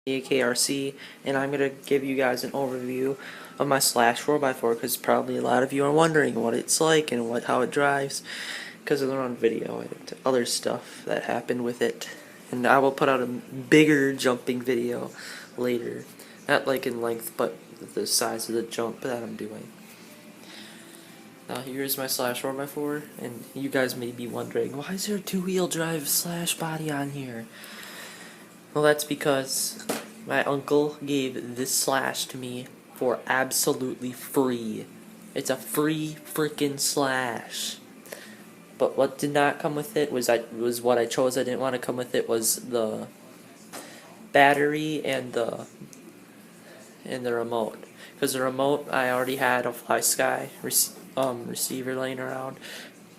Z.A.K, and I'm going to give you guys an overview of my Slash 4x4 because probably a lot of you are wondering what it's like and how it drives because of the run video and other stuff that happened with it. And I will put out a bigger jumping video later, not like in length but the size of the jump that I'm doing. Now here's my Slash 4x4, and you guys may be wondering, why is there a two-wheel drive Slash body on here? Well, that's because my uncle gave this Slash to me for absolutely free. It's a free freaking Slash. But what did not come with it was what I chose. I didn't want to come with it was the battery and the remote. Because the remote, I already had a FlySky receiver laying around,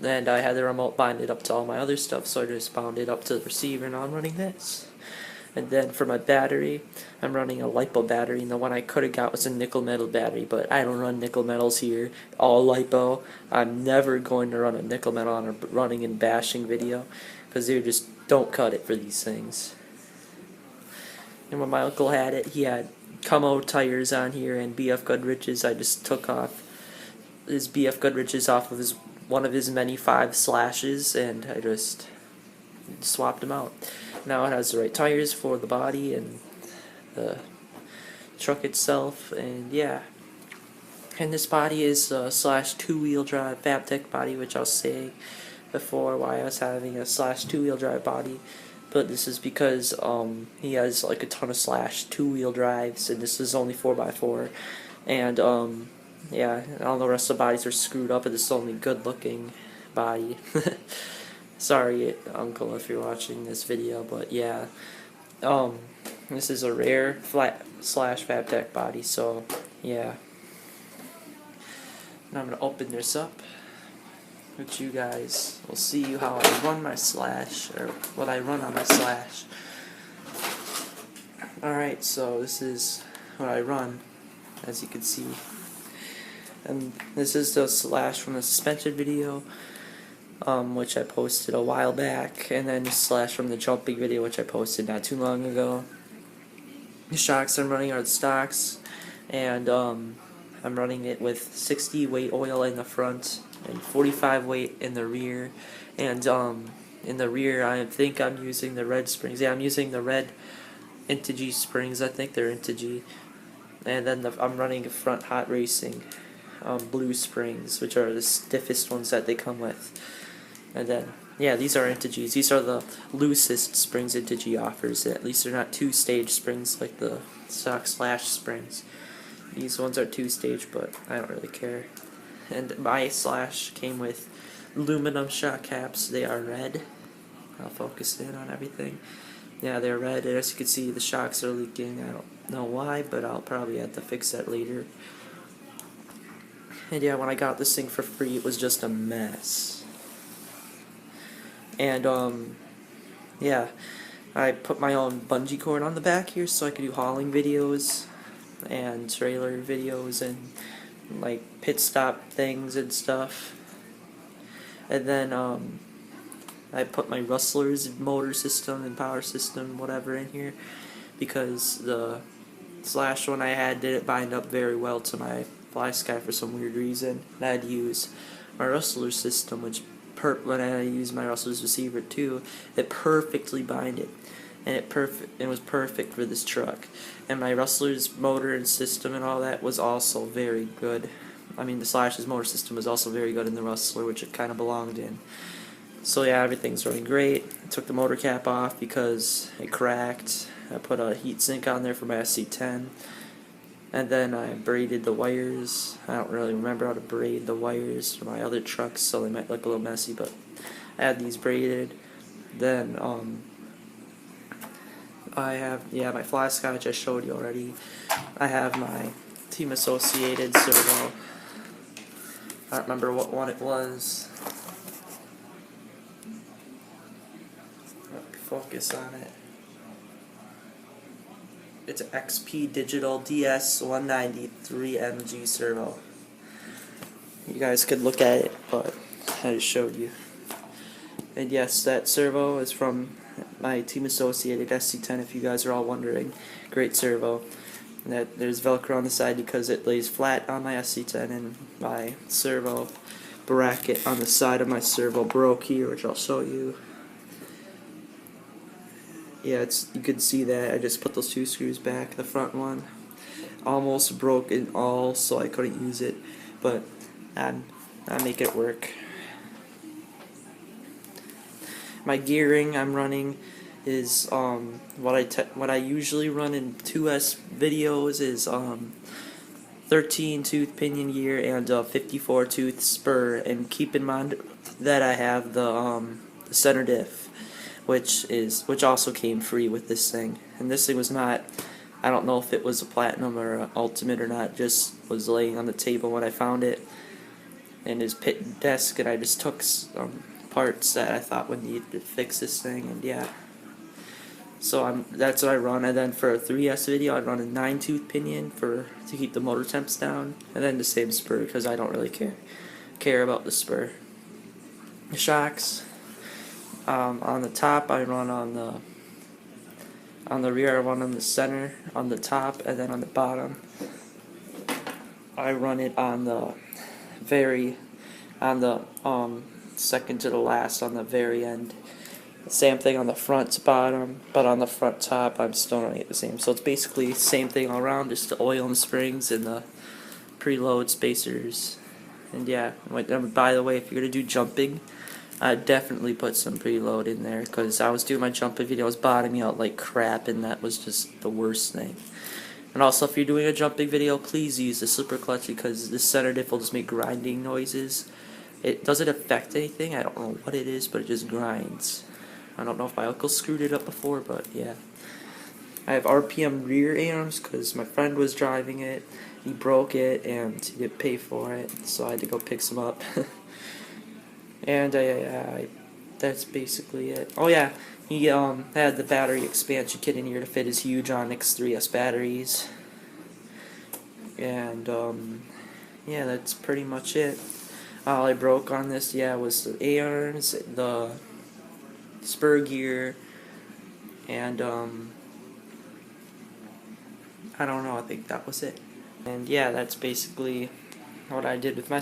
and I had the remote binded up to all my other stuff, so I just bound it up to the receiver, and now I'm running this. And then for my battery, I'm running a LiPo battery, and the one I could have got was a nickel metal battery, but I don't run nickel metals here, all LiPo. I'm never going to run a nickel metal on a running and bashing video, because they just don't cut it for these things. And when my uncle had it, he had Como tires on here and BF Goodrich's. I just took off his BF Goodrich's off of one of his many 5 Slashes, and I just swapped them out. Now it has the right tires for the body and the truck itself, and yeah. And this body is a Slash 2-wheel drive Fabtech body, which I'll say before why I was having a Slash 2-wheel drive body. But this is because he has like a ton of Slash 2-wheel drives, and this is only 4x4. And yeah, all the rest of the bodies are screwed up, and this is the only good looking body. Sorry, Uncle, if you're watching this video, but yeah. This is a rare flat Slash Fabtech body, so yeah. Now I'm gonna open this up, which you guys will see how I run my Slash, or what I run on my Slash. Alright, so this is what I run, as you can see. And this is the Slash from the suspension video, which I posted a while back, and then the Slash from the jumping video, which I posted not too long ago. The shocks I'm running are the stocks, and I'm running it with 60 weight oil in the front and 45 weight in the rear. And in the rear, I think I'm using the red springs. Yeah, I'm using the red Integy springs. I think they're Integy. And then I'm running the front Hot Racing blue springs, which are the stiffest ones that they come with. And then, yeah, these are Integys. These are the loosest springs Integy offers. At least they're not 2-stage springs like the stock Slash springs. These ones are 2-stage, but I don't really care. And my Slash came with aluminum shock caps. They are red. I'll focus in on everything. Yeah, they're red. As you can see, the shocks are leaking. I don't know why, but I'll probably have to fix that later. And yeah, when I got this thing for free, it was just a mess. And yeah, I put my own bungee cord on the back here so I could do hauling videos and trailer videos and like pit stop things and stuff. And then I put my Rustler's motor system and power system whatever in here because the Slash one I had didn't bind up very well to my FlySky for some weird reason. And I had to use my Rustler system, which when I used my Rustler's receiver too, it perfectly binded, and it was perfect for this truck. And my Rustler's motor and system and all that was also very good. I mean, the Slash's motor system was also very good in the Rustler, which it kind of belonged in. So yeah, everything's running great. I took the motor cap off because it cracked. I put a heat sink on there for my SC10. And then I braided the wires. I don't really remember how to braid the wires for my other trucks, so they might look a little messy, but I had these braided. Then I have, yeah, my FlySky, which I showed you already. I have my Team Associated servo. I don't remember what one it was. Focus on it. It's an XP Digital DS193MG servo. You guys could look at it, but I just showed you. And yes, that servo is from my Team Associated SC10, if you guys are all wondering. Great servo. And that there's Velcro on the side because it lays flat on my SC10, and my servo bracket on the side of my servo broke here, which I'll show you. Yeah, you can see that I just put those 2 screws back. The front one almost broke in all, so I couldn't use it, but I make it work. My gearing I'm running is what I usually run in 2S videos is 13 tooth pinion gear and 54 tooth spur, and keep in mind that I have the center diff, which also came free with this thing. And this thing was not, I don't know if it was a platinum or an ultimate or not, just was laying on the table when I found it in his pit desk, and I just took some parts that I thought would need to fix this thing, and yeah. So that's what I run. And then for a 3S video, I run a 9 tooth pinion to keep the motor temps down, and then the same spur because I don't really care about the spur. The shocks, on the top I run on the rear I run on the center, on the top, and then on the bottom I run it on the second to the last, on the very end. Same thing on the front to bottom, but on the front top I'm still running it the same. So it's basically the same thing all around, just the oil and springs and the preload spacers. And yeah, by the way, if you're going to do jumping, I'd definitely put some preload in there, because I was doing my jumping video, I was bottoming out like crap, and that was just the worst thing. And also, if you're doing a jumping video, please use the slipper clutch, because the center diff will just make grinding noises. It doesn't affect anything, I don't know what it is, but it just grinds. I don't know if my uncle screwed it up before, but yeah. I have RPM rear arms because my friend was driving it, he broke it, and he didn't pay for it, so I had to go pick some up. And that's basically it. Oh yeah, he had the battery expansion kit in here to fit his huge Onyx 3S batteries. And yeah, that's pretty much it. All I broke on this, was the A-arms, the spur gear, and I don't know, I think that was it. And yeah, that's basically what I did with my